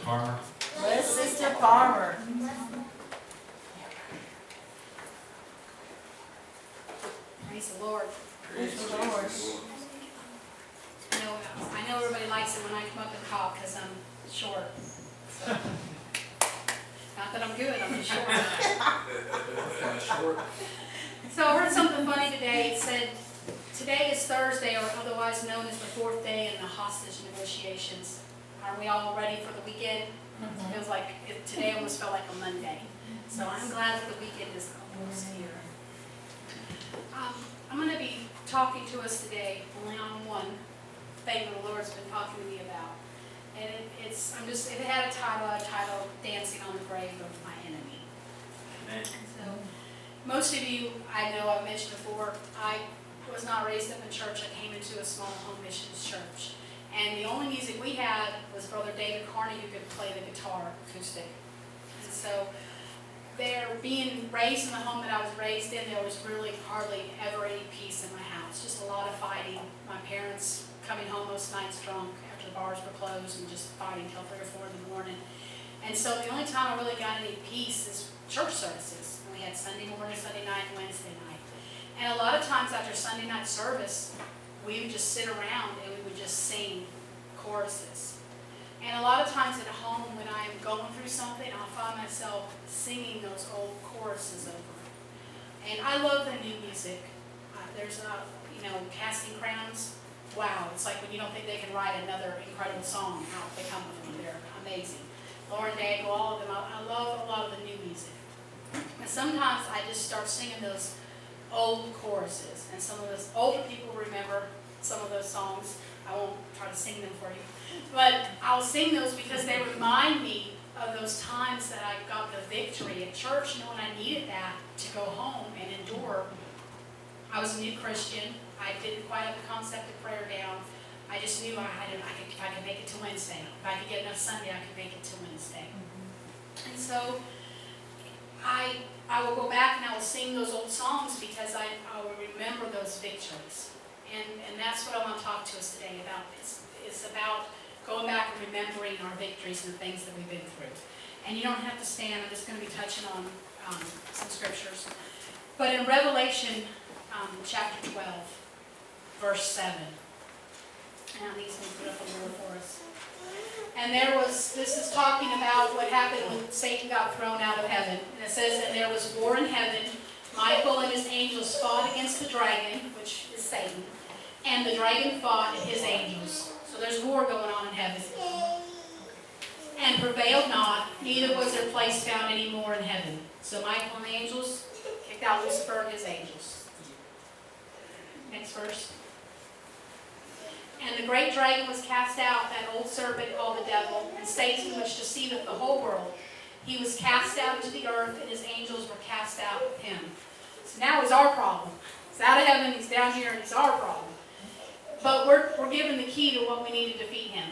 Parmer. Let Sister Parmer. Praise the Lord. Praise the Lord. I know everybody likes it when I come up and talk because I'm short. So. Not that I'm good, I'm just short. So I heard something funny today. It said, today is Thursday, or otherwise known as the fourth day in the hostage negotiations. Are we all ready for the weekend? It feels like, today almost felt like a Monday. So I'm glad that the weekend is almost here. I'm going to be talking to us today only on one thing the Lord's been talking to me about. And if it had a title, I'd title Dancing on the Grave of My Enemy. Amen. So, most of you, I know I've mentioned before, I was not raised up in church. I came into a small home missions church. And the only music we had was Brother David Carney, who could play the guitar acoustic. And so, being raised in the home that I was raised in, there was really hardly ever any peace in my house. Just a lot of fighting. My parents coming home most nights drunk after the bars were closed and just fighting till 3 or 4 in the morning. And so the only time I really got any peace is church services. We had Sunday morning, Sunday night, and Wednesday night. And a lot of times after Sunday night service, we would just sit around and we would just sing choruses. And a lot of times at home when I'm going through something, I'll find myself singing those old choruses over. And I love the new music. There's Casting Crowns. Wow, it's like when you don't think they can write another incredible song, how they come with them. They're amazing. Lauren Daigle, all of them. I love a lot of the new music. And sometimes I just start singing those old choruses. And some of those older people remember some of those songs. I won't try to sing them for you. But I'll sing those because they remind me of those times that I got the victory at church, knowing I needed that to go home and endure. I was a new Christian. I didn't quite have the concept of prayer down. I just knew if I could make it to Wednesday. If I could get enough Sunday, I could make it to Wednesday. And so I will go back and I will sing those old songs because I will remember those victories. And that's what I want to talk to us today about. It's about going back and remembering our victories and the things that we've been through. And you don't have to stand. I'm just going to be touching on some scriptures. But in Revelation chapter 12, verse 7. Now these things put up a word for us. And this is talking about what happened when Satan got thrown out of heaven. And it says that there was war in heaven. Michael and his angels fought against the dragon, which is Satan. And the dragon fought his angels. So there's war going on in heaven. And prevailed not, neither was their place found any more in heaven. So Michael and the angels kicked out Lucifer and his angels. Next verse. And the great dragon was cast out, that old serpent called the devil, and Satan, which deceiveth the whole world. He was cast out into the earth, and his angels were cast out with him. So now he's our problem. He's out of heaven, he's down here, and he's our problem. But we're given the key to what we need to defeat him.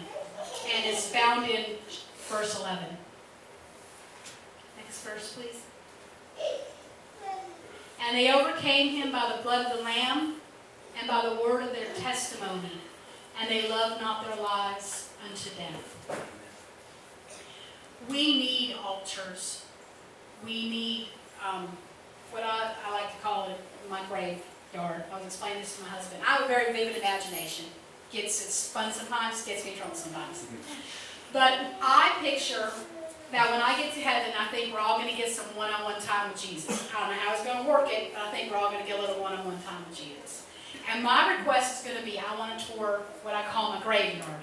And it's found in verse 11. Next verse, please. And they overcame him by the blood of the Lamb and by the word of their testimony. And they loved not their lives unto death. We need altars. We need what I like to call it my graveyard. I was explaining this to my husband. I have a very vivid imagination. It's fun sometimes, gets me in trouble sometimes. But I picture that when I get to heaven, I think we're all going to get some one-on-one time with Jesus. I don't know how he's going to work it, but I think we're all going to get a little one-on-one time with Jesus. And my request is going to be, I want to tour what I call my graveyard.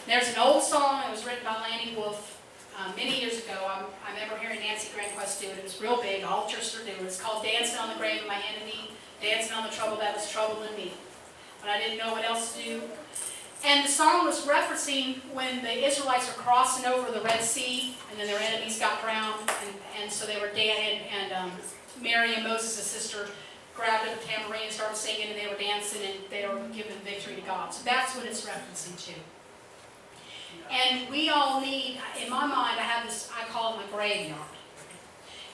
There's an old song that was written by Lanny Wolf many years ago. I remember hearing Nancy Granquist do it. It was real big. All churches do it. It's called Dancing on the Grave of My Enemy, Dancing on the Trouble That Was Troubling Me. When I didn't know what else to do. And the song was referencing when the Israelites were crossing over the Red Sea, and then their enemies got drowned, and so they were dancing, and Mary, Moses' sister, grabbed a tambourine and started singing, and they were dancing, and they were giving victory to God. So that's what it's referencing to. And we all need, in my mind, I have this, I call it my graveyard.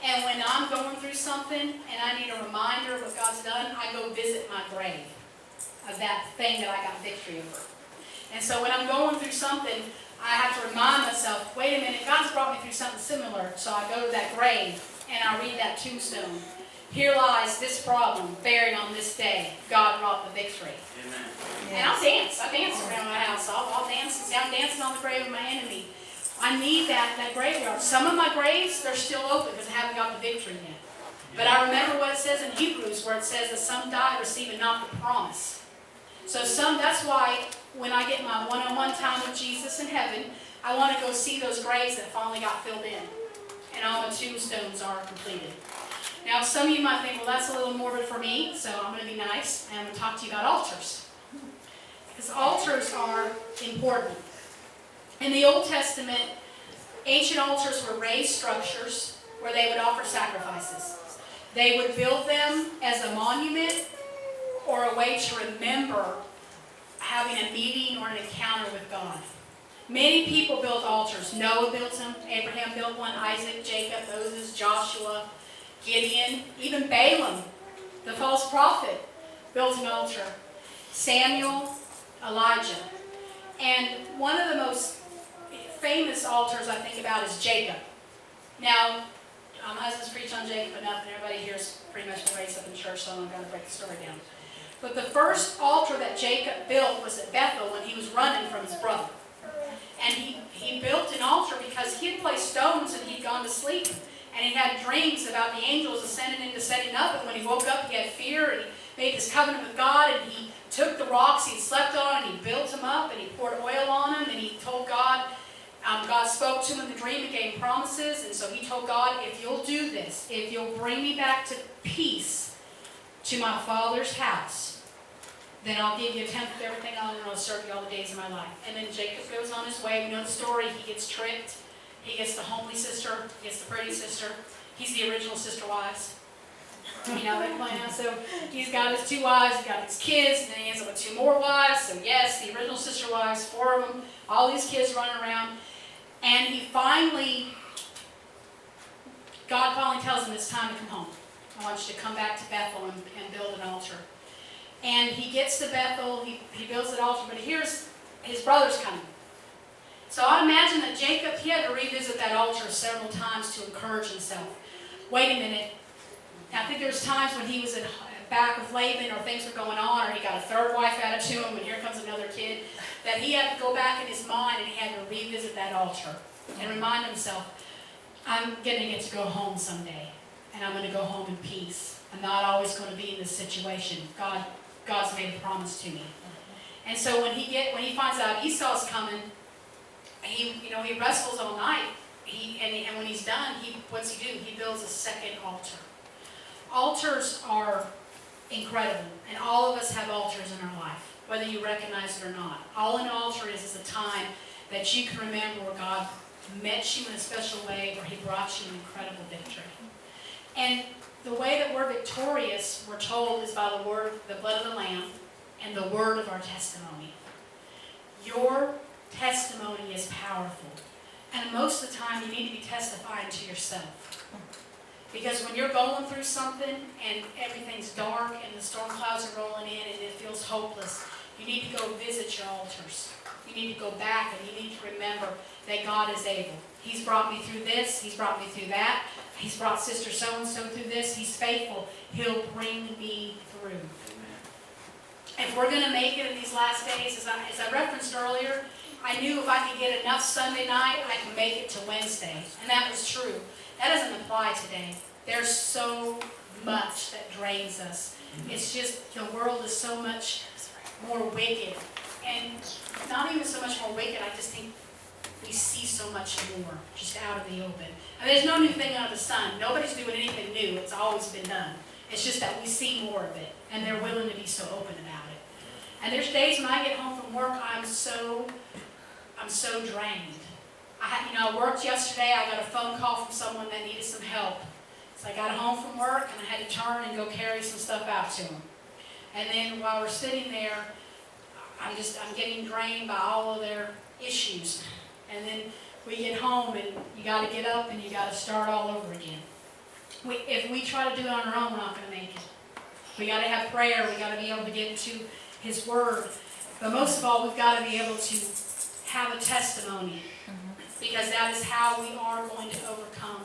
And when I'm going through something, and I need a reminder of what God's done, I go visit my grave of that thing that I got victory over. And so when I'm going through something, I have to remind myself, wait a minute, God's brought me through something similar. So I go to that grave and I read that tombstone. Here lies this problem, buried on this day. God brought the victory. Amen. And I'll dance. I dance around my house. I'll dance. I'm dancing on the grave of my enemy. I need that graveyard. Some of my graves, they're still open because I haven't got the victory yet. But I remember what it says in Hebrews where it says that some die receiving not the promise. So that's why when I get my one-on-one time with Jesus in heaven, I want to go see those graves that finally got filled in. And all the tombstones are completed. Now, some of you might think, well, that's a little morbid for me, so I'm going to be nice, and I'm going to talk to you about altars. Because altars are important. In the Old Testament, ancient altars were raised structures where they would offer sacrifices. They would build them as a monument or a way to remember having a meeting or an encounter with God. Many people built altars. Noah built them, Abraham built one, Isaac, Jacob, Moses, Joshua, Gideon, even Balaam, the false prophet, built an altar. Samuel, Elijah. And one of the most famous altars I think about is Jacob. Now, my husband's preached on Jacob enough, and everybody here has pretty much been raised up in church, so I'm not going to break the story down. But the first altar that Jacob built was at Bethel when he was running from his brother. And he built an altar because he had placed stones and he'd gone to sleep. And he had dreams about the angels ascending and descending up. And when he woke up, he had fear, and he made this covenant with God. And he took the rocks he slept on, and he built them up, and he poured oil on them. And he told God, God spoke to him in the dream and gave him promises. And so he told God, if you'll do this, if you'll bring me back to peace to my father's house, then I'll give you a tenth of everything I own, and I'll serve you all the days of my life. And then Jacob goes on his way. We know the story. He gets tricked. He gets the homely sister. He gets the pretty sister. He's the original sister wives. You know that plan. So he's got his 2 wives. He's got his kids. And then he ends up with 2 more wives. So yes, the original sister wives, 4 of them. All these kids running around. And God finally tells him it's time to come home. I want you to come back to Bethel and build an altar. And he gets to Bethel, he builds an altar, but here's his brother's coming. So I imagine that Jacob, he had to revisit that altar several times to encourage himself. Wait a minute. I think there was times when he was back with Laban, or things were going on, or he got a 3rd wife added to him, and here comes another kid, that he had to go back in his mind and he had to revisit that altar and remind himself, I'm going to get to go home someday, and I'm going to go home in peace. I'm not always going to be in this situation. God's made a promise to me. And so when he finds out Esau's coming, he wrestles all night. And when he's done, what's he do? He builds a second altar. Altars are incredible, and all of us have altars in our life, whether you recognize it or not. All an altar is a time that you can remember where God met you in a special way, where he brought you an incredible victory. And the way that we're victorious, we're told, is by the blood of the Lamb and the word of our testimony. Your testimony is powerful. And most of the time, you need to be testifying to yourself. Because when you're going through something and everything's dark and the storm clouds are rolling in and it feels hopeless, you need to go visit your altars. You need to go back and you need to remember that God is able. He's brought me through this. He's brought me through that. He's brought Sister so-and-so through this. He's faithful. He'll bring me through. Amen. If we're going to make it in these last days, as I referenced earlier, I knew if I could get enough Sunday night, I could make it to Wednesday. And that was true. That doesn't apply today. There's so much that drains us. It's just the world is so much more wicked. And not even so much more wicked, I just think we see so much more just out in the open. And there's no new thing under the sun. Nobody's doing anything new. It's always been done. It's just that we see more of it, and they're willing to be so open about it. And there's days when I get home from work, I'm so drained. I worked yesterday. I got a phone call from someone that needed some help. So I got home from work, and I had to turn and go carry some stuff out to them. And then while we're sitting there, I'm getting drained by all of their issues. And then we get home, and you got to get up and you got to start all over again. If we try to do it on our own, we're not going to make it. We got to have prayer. We got to be able to get into His Word. But most of all, we've got to be able to have a testimony, because that is how we are going to overcome.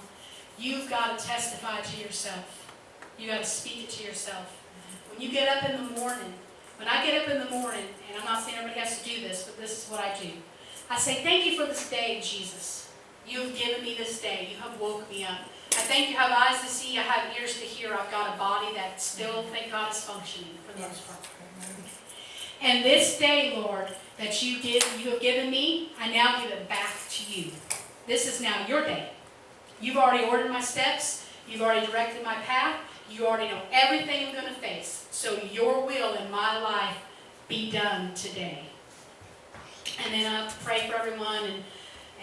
You've got to testify to yourself. You've got to speak it to yourself. When you get up in the morning, when I get up in the morning, and I'm not saying everybody has to do this, but this is what I do. I say, thank you for this day, Jesus. You have given me this day. You have woke me up. I thank you have eyes to see, I have ears to hear, I've got a body that still, thank God, is functioning for the most part. And this day, Lord, that you have given me, I now give it back to you. This is now your day. You've already ordered my steps. You've already directed my path. You already know everything I'm going to face. So your will in my life be done today. And then I pray for everyone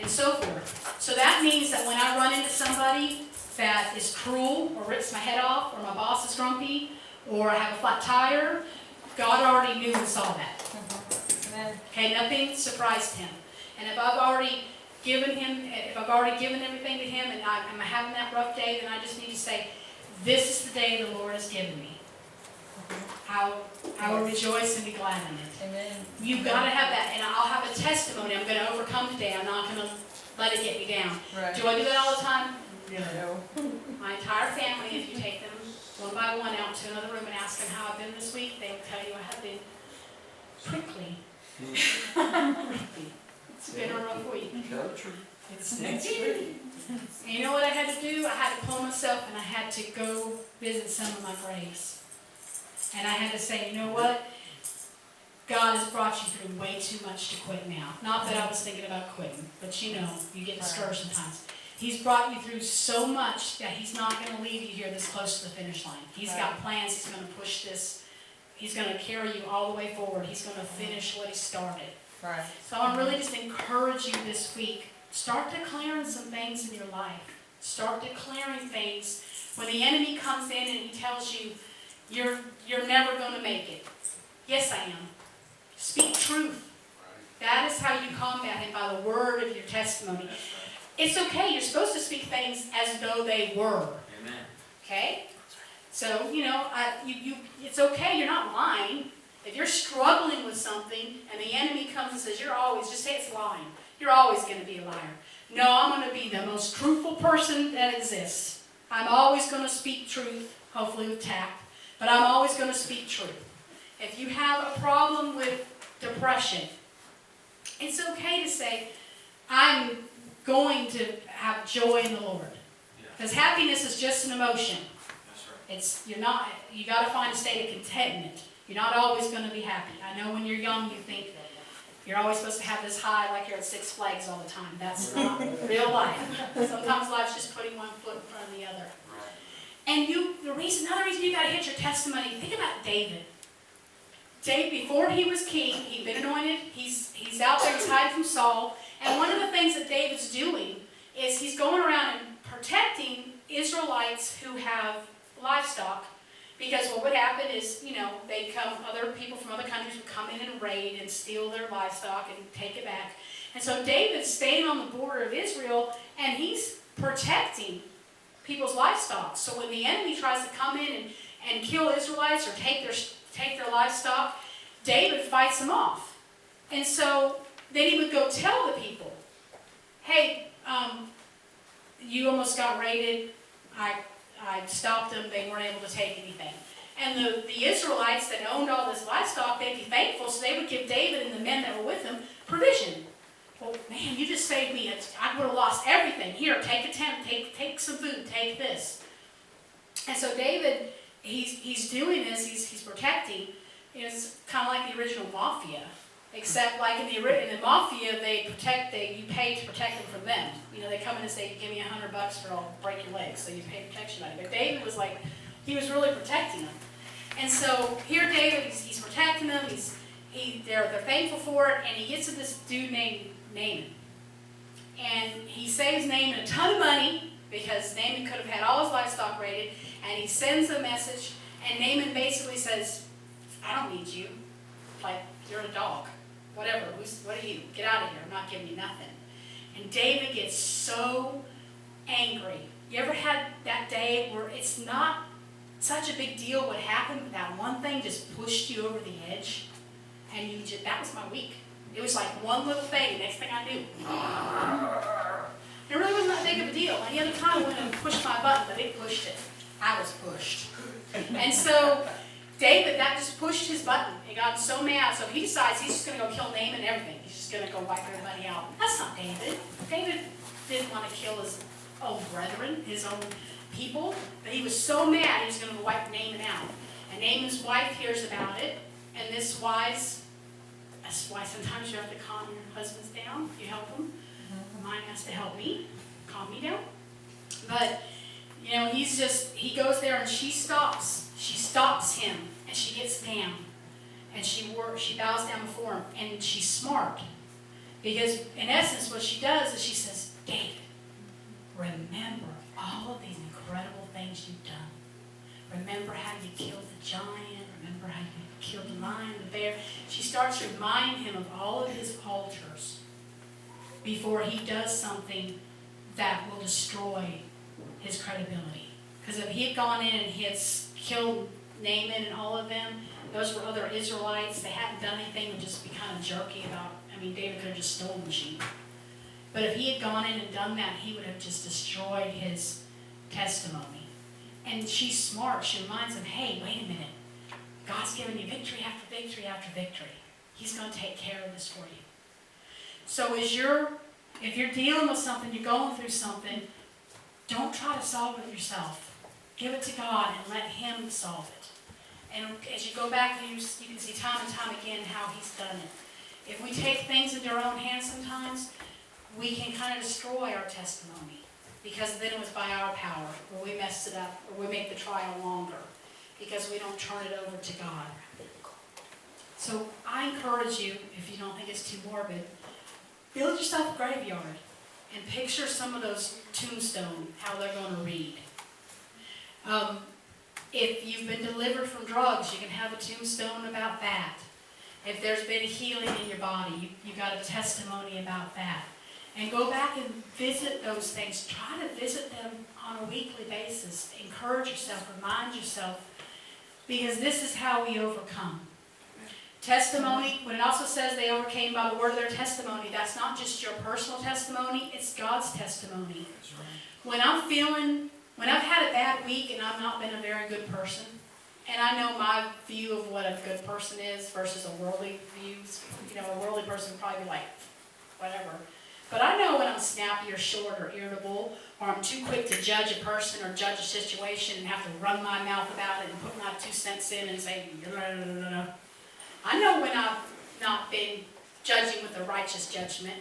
and so forth. So that means that when I run into somebody that is cruel or rips my head off, or my boss is grumpy, or I have a flat tire, God already knew and saw that. Okay, nothing surprised him. And if I've already given everything to him, and I'm having that rough day, then I just need to say, this is the day the Lord has given me. I will rejoice and be glad in it. Amen. You've got to have that, and I'll have a testimony. I'm going to overcome today. I'm not going to let it get me down. Right. Do I do that all the time? No. My entire family, if you take them one by one out to another room and ask them how I've been this week, they will tell you I have been prickly. It's been a rough week. It's next week. And you know what I had to do? I had to pull myself and I had to go visit some of my graves. And I had to say, you know what? God has brought you through way too much to quit now. Not that I was thinking about quitting, but you know, you get discouraged sometimes. He's brought you through so much that he's not going to leave you here this close to the finish line. He's got plans. He's going to push this. He's going to carry you all the way forward. He's going to finish what he started. Right. So I really just encourage you this week. Start declaring some things in your life. Start declaring things. When the enemy comes in and he tells you, you're never going to make it. Yes, I am. Speak truth. That is how you combat him, by the word of your testimony. It's okay. You're supposed to speak things as though they were. Amen. Okay? So, you know, it's okay. You're not lying. If you're struggling with something and the enemy comes and says, just say it's lying. You're always going to be a liar. No, I'm going to be the most truthful person that exists. I'm always going to speak truth, hopefully with tact, but I'm always going to speak truth. If you have a problem with depression, it's okay to say, I'm going to have joy in the Lord. Because happiness is just an emotion. That's right. You got to find a state of contentment. You're not always going to be happy. I know when you're young you think you're always supposed to have this high like you're at Six Flags all the time. That's not real life. Sometimes life's just putting one foot in front of the other. And another reason you got to hit your testimony, think about David. David, before he was king, he'd been anointed. He's out there, he's hiding from Saul. And one of the things that David's doing is he's going around and protecting Israelites who have livestock. Because what would happen is, other people from other countries would come in and raid and steal their livestock and take it back. And so David's staying on the border of Israel, and he's protecting people's livestock. So when the enemy tries to come in and kill Israelites or take their livestock, David fights them off. And so then he would go tell the people, hey, you almost got raided. I stopped them. They weren't able to take anything. And the Israelites that owned all this livestock, they'd be thankful, so they would give David and the men that were with him provision. Well, man, you just saved me. I would have lost everything. Here, take a tent, take some food, take this. And so David, he's doing this. He's protecting. It's kind of like the original mafia, except like in the mafia, you pay to protect them from them. They come in and say, "Give me $100 or I'll break your legs." So you pay protection money. But David was like, he was really protecting them. And so here, David, he's protecting them. They're thankful for it, and he gets to this dude named Naaman, and he saves Naaman a ton of money because Naaman could have had all his livestock raided. And he sends a message, and Naaman basically says, "I don't need you. Like, you're a dog. Whatever. What are you? Get out of here. I'm not giving you nothing." And David gets so angry. You ever had that day where it's not such a big deal what happened, but that one thing just pushed you over the edge? And that was my week. It was like one little thing, next thing I knew, it really wasn't that big of a deal. And the other time I went and pushed my button, but it pushed it. I was pushed. And so David, that just pushed his button. He got so mad, so he decides he's just going to go kill Naaman and everything. He's just going to go wipe everybody out. That's not David. David didn't want to kill his own brethren, his own people, but he was so mad he was going to wipe Naaman out. And Naaman's wife hears about it, and that's why sometimes you have to calm your husbands down. You help them. Mine has to help me, calm me down. But, you know, he goes there and she stops. She stops him, and she gets down. And she bows down before him, and she's smart. Because, in essence, what she does is she says, David, remember all of these incredible things you've done. Remember how you killed the giant. Remember how you killed the lion, the bear. She starts reminding him of all of his altars before he does something that will destroy his credibility. Because if he had gone in and he had killed Naaman and all of them, those were other Israelites. They hadn't done anything to just be kind of jerky about. I mean, David could have just stolen the sheep. But if he had gone in and done that, he would have just destroyed his testimony. And she's smart. She reminds him, hey, wait a minute. God's given you victory after victory after victory. He's going to take care of this for you. So if you're dealing with something, you're going through something, don't try to solve it yourself. Give it to God and let Him solve it. And as you go back, you can see time and time again how He's done it. If we take things into our own hands sometimes, we can kind of destroy our testimony. Because then it was by our power, or we messed it up, or we make the trial longer. Because we don't turn it over to God. So I encourage you, if you don't think it's too morbid, build yourself a graveyard and picture some of those tombstones, how they're going to read. If you've been delivered from drugs, you can have a tombstone about that. If there's been healing in your body, you got a testimony about that. And go back and visit those things. Try to visit them on a weekly basis. Encourage yourself, remind yourself, because this is how we overcome. Testimony, when it also says they overcame by the word of their testimony, that's not just your personal testimony, it's God's testimony. When I've had a bad week and I've not been a very good person, and I know my view of what a good person is versus a worldly view. You know, a worldly person would probably be like, whatever. But I know when I'm snappy or short or irritable, or I'm too quick to judge a person or judge a situation and have to run my mouth about it and put my 2 cents in and say, no. I know when I've not been judging with a righteous judgment,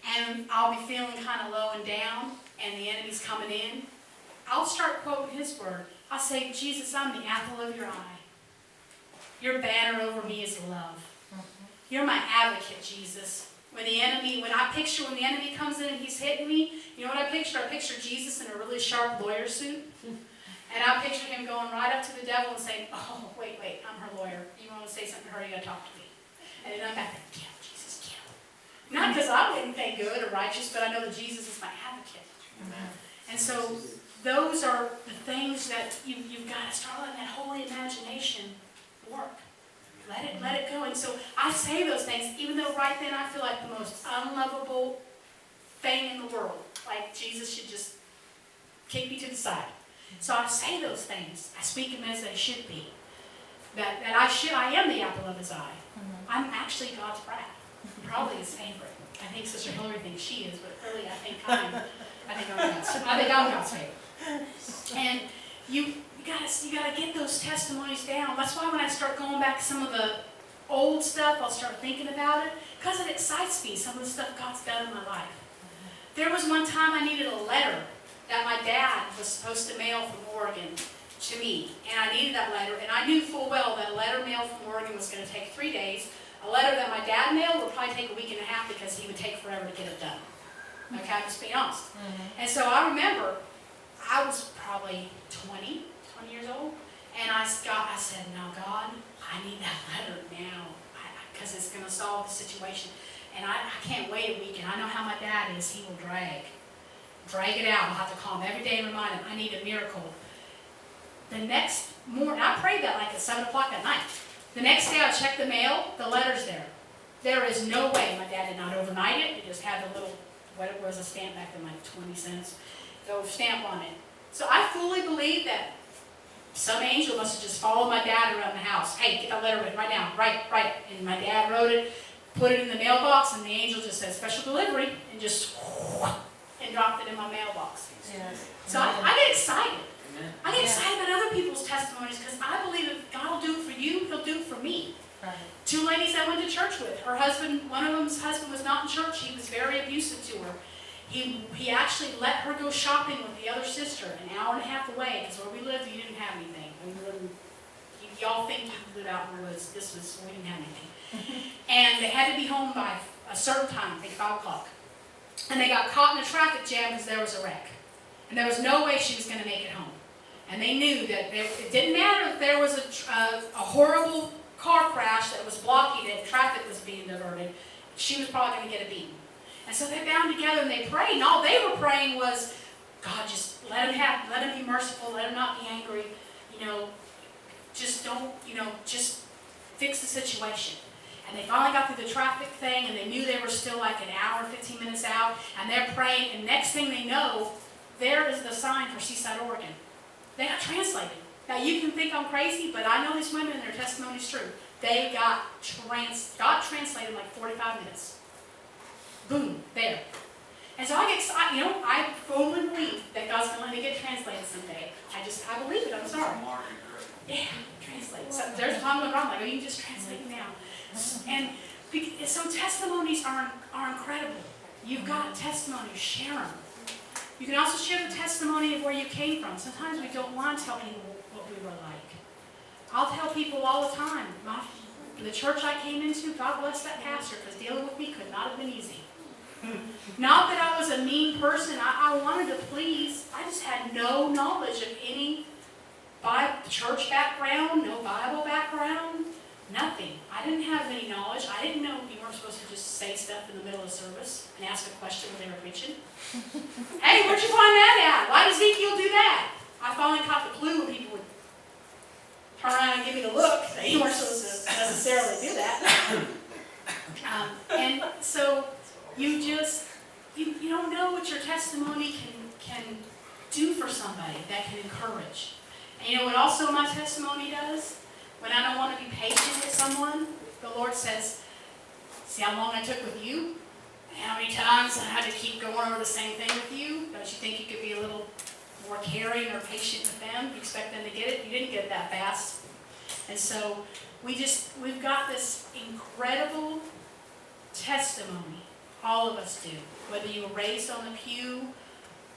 and I'll be feeling kind of low and down, and the enemy's coming in. I'll start quoting His word. I'll say, Jesus, I'm the apple of your eye. Your banner over me is love. You're my advocate, Jesus. When the enemy comes in and he's hitting me, you know what I picture? I picture Jesus in a really sharp lawyer suit. And I picture him going right up to the devil and saying, oh, wait, I'm her lawyer. You want to say something to her, you got to talk to me. And then I'm back there, kill, Jesus, kill. Not because I wouldn't think good or righteous, but I know that Jesus is my advocate. Amen. And so those are the things that you've got to start letting that holy imagination work. Let it go. And so I say those things, even though right then I feel like the most unlovable thing in the world. Like Jesus should just kick me to the side. So I say those things. I speak them as they should be. That I am the apple of His eye. I'm actually God's brat. Probably His favorite. I think Sister Hillary thinks she is, but really I think I'm God's favorite. And you gotta get those testimonies down. That's why when I start going back to some of the old stuff, I'll start thinking about it, because it excites me, some of the stuff God's done in my life. There was one time I needed a letter that my dad was supposed to mail from Oregon to me. And I needed that letter, and I knew full well that a letter mailed from Oregon was going to take 3 days. A letter that my dad mailed would probably take a week and a half because he would take forever to get it done. Okay, I'm just being honest. And so I remember, I was probably 20 years old, and I said, no, God, I need that letter now, because it's going to solve the situation. And I can't wait a week, and I know how my dad is. He will drag it out. I'll have to call him every day and remind him, I need a miracle. The next morning, I prayed that like at 7 o'clock at night. The next day I checked the mail, the letter's there. There is no way, my dad did not overnight it, he just had a little, what it was, a stamp back then, like 20 cents, go stamp on it. So I fully believe that some angel must have just followed my dad around the house. Hey, get that letter written, write down, write. And my dad wrote it, put it in the mailbox, and the angel just said special delivery, and just, and dropped it in my mailbox. Yes. So I get excited. Amen. I get excited about other people's testimonies because I believe if God will do it for you, He'll do it for me. Right. Two ladies I went to church with, her husband, one of them's husband was not in church. He was very abusive to her. He actually let her go shopping with the other sister an hour and a half away because where we lived, you didn't have anything. We lived, y'all think you live out in the woods. This was, we didn't have anything. And they had to be home by a certain time, I think 5 o'clock. And they got caught in a traffic jam because there was a wreck. And there was no way she was going to make it home. And they knew that it didn't matter if there was a horrible car crash that was blocking it, traffic was being diverted, she was probably going to get a beating. And so they bound together and they prayed, and all they were praying was, God, just let him be merciful, let him not be angry, just don't, just fix the situation. And they finally got through the traffic thing, and they knew they were still like an hour, 15 minutes out, and they're praying, and next thing they know, there is the sign for Seaside, Oregon. They got translated. Now you can think I'm crazy, but I know these women and their testimony is true. They got translated in like 45 minutes. Boom, there. And so I get excited, I fully believe that God's going to let me get translated someday. I believe it, I'm sorry. Yeah, translate. So there's a time when I'm like, oh, you can just translate it now. And so testimonies are incredible. You've got testimonies, share them. You can also share the testimony of where you came from. Sometimes we don't want to tell people what we were like. I'll tell people all the time, the church I came into, God bless that pastor, because dealing with me could not have been easy. Not that I was a mean person. I wanted to please. I just had no knowledge of any church background, no Bible background, nothing. I didn't have any knowledge. I didn't know you weren't supposed to just say stuff in the middle of service and ask a question when they were preaching. Hey, where'd you find that at? Why does Ezekiel do that? I finally caught the clue when people would turn around and give me the look. You weren't supposed to necessarily do that. And so you don't know what your testimony can do for somebody that can encourage. And you know what also my testimony does? When I don't want to be patient with someone, the Lord says, see how long I took with you? How many times I had to keep going over the same thing with you? Don't you think you could be a little more caring or patient with them? You expect them to get it? You didn't get it that fast. And so we've got this incredible testimony. All of us do. Whether you were raised on the pew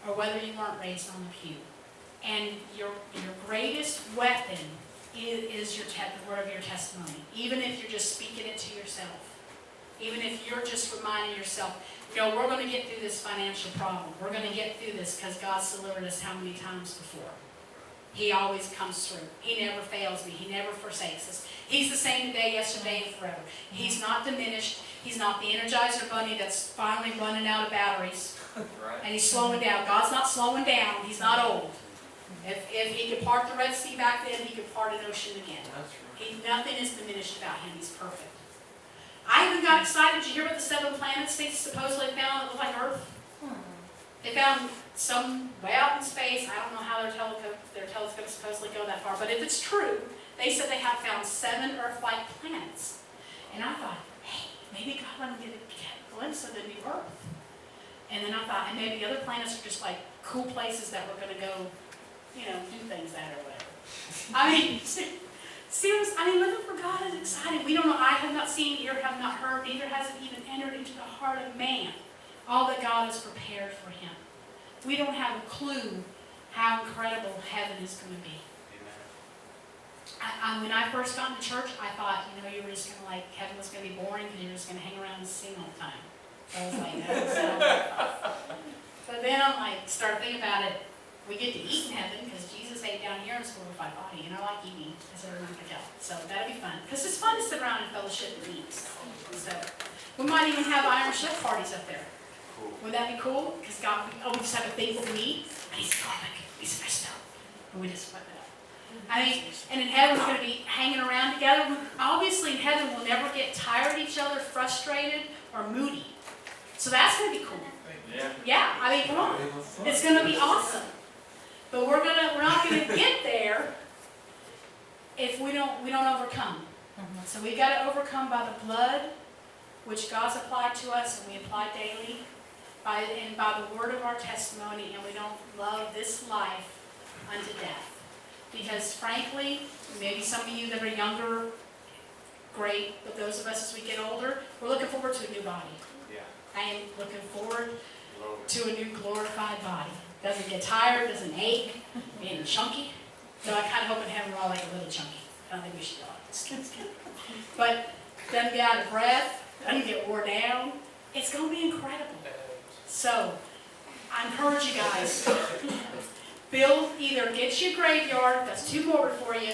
or whether you weren't raised on the pew. And your greatest weapon is the word of your testimony. Even if you're just speaking it to yourself. Even if you're just reminding yourself, we're going to get through this financial problem. We're going to get through this because God's delivered us how many times before. He always comes through. He never fails me. He never forsakes us. He's the same today, yesterday, and forever. He's not diminished. He's not the Energizer Bunny that's finally running out of batteries. Right. And he's slowing down. God's not slowing down. He's not old. If he could part the Red Sea back then, he could part an ocean again. That's right. Nothing is diminished about him. He's perfect. I even got excited. Did you hear about the 7 planets they supposedly found that look like Earth? They found some way out in space. I don't know how their telescopes supposedly go that far, but if it's true, they said they have found 7 Earth-like planets. And I thought, hey, maybe God let me get a glimpse of the new Earth. And then I thought, and maybe other planets are just like cool places that we're going to go, do things at or whatever. I mean, seriously, living for God is exciting. We don't know, I have not seen, ear have not heard, neither has it even entered into the heart of man all that God has prepared for him. We don't have a clue how incredible heaven is going to be. When I first got into church, I thought, you were just going to heaven was going to be boring because you're just going to hang around and sing all the time. So I was like, that doesn't sound like fun. But then I'm start thinking about it. We get to eat in heaven because Jesus ate down here in his glorified body, and I like eating, as everyone can tell. So that'll be fun. Because it's fun to sit around and fellowship and eat. So we might even have Iron Chef parties up there. Cool. Would that be cool? Because we just have a thing for me. I need some garlic, I need some pesto. And we just whip it up. I mean, and in heaven we're going to be hanging around together. Obviously in heaven we'll never get tired of each other, frustrated, or moody. So that's going to be cool. Yeah. Yeah, I mean, come on. It's going to be awesome. But we're not going to get there if we don't overcome. So we got to overcome by the blood, which God's applied to us, and we apply daily, and by the word of our testimony, and we don't love this life unto death. Because frankly, maybe some of you that are younger, great, but those of us as we get older, we're looking forward to a new body. Yeah. I am looking forward to a new glorified body. Doesn't get tired, doesn't ache, being chunky. So I kind of hope in heaven we're all like a little chunky. I don't think we should go out. But doesn't get out of breath, doesn't get wore down. It's going to be incredible. So I encourage you guys, build, either get your graveyard, that's too morbid for you,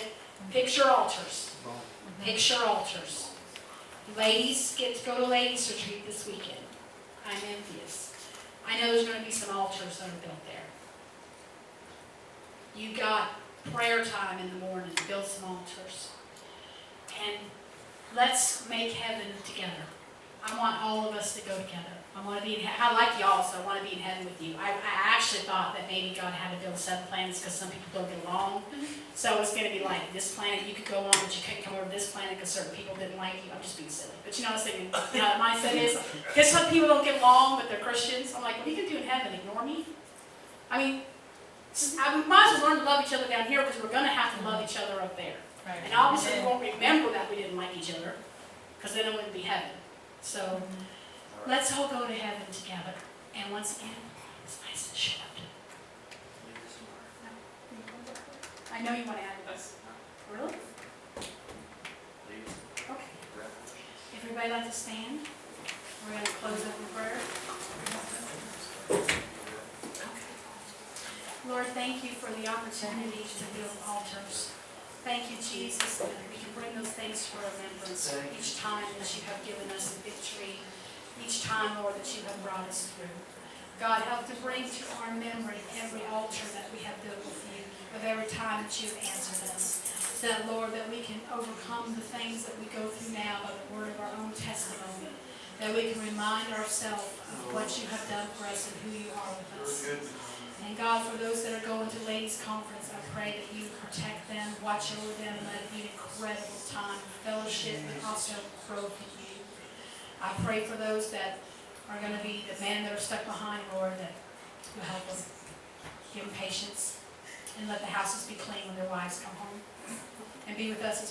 picture altars. Picture altars. Ladies get to go to ladies retreat this weekend. I'm envious. I know there's going to be some altars that are built there. You got prayer time in the morning, build some altars. And let's make heaven together. I want all of us to go together. I want to be in heaven. I like y'all, so I want to be in heaven with you. I actually thought that maybe God had to build 7 planets because some people don't get along. So it's going to be like this planet you could go on, but you couldn't come over to this planet because certain people didn't like you. I'm just being silly. But you know what I'm saying? You know, the mindset is, guess what, people don't get along, but they're Christians. I'm like, what are you going to do in heaven? Ignore me? I mean, we might as well learn to love each other down here because we're going to have to love each other up there. Right. And obviously we won't remember that we didn't like each other because then it wouldn't be heaven. So let's all go to heaven together. And once again, it's nice and shut. I know you want to add this. Really? Okay. Everybody like to stand? We're going to close up in prayer. Okay. Lord, thank you for the opportunity to build altars. Thank you, Jesus, that we can bring those things for remembrance each time that you have given us a victory, each time, Lord, that you have brought us through. God, help to bring to our memory every altar that we have built with you, of every time that you have answered us. So that, Lord, that we can overcome the things that we go through now by the word of our own testimony, that we can remind ourselves of what you have done for us and who you are with us. And God, for those that are going to ladies' conference, I pray that you protect them, watch over them, and let it be an incredible time of fellowship and also growth in you. I pray for those that are going to be the men that are stuck behind, Lord, that will help them, give them patience, and let the houses be clean when their wives come home. And be with us as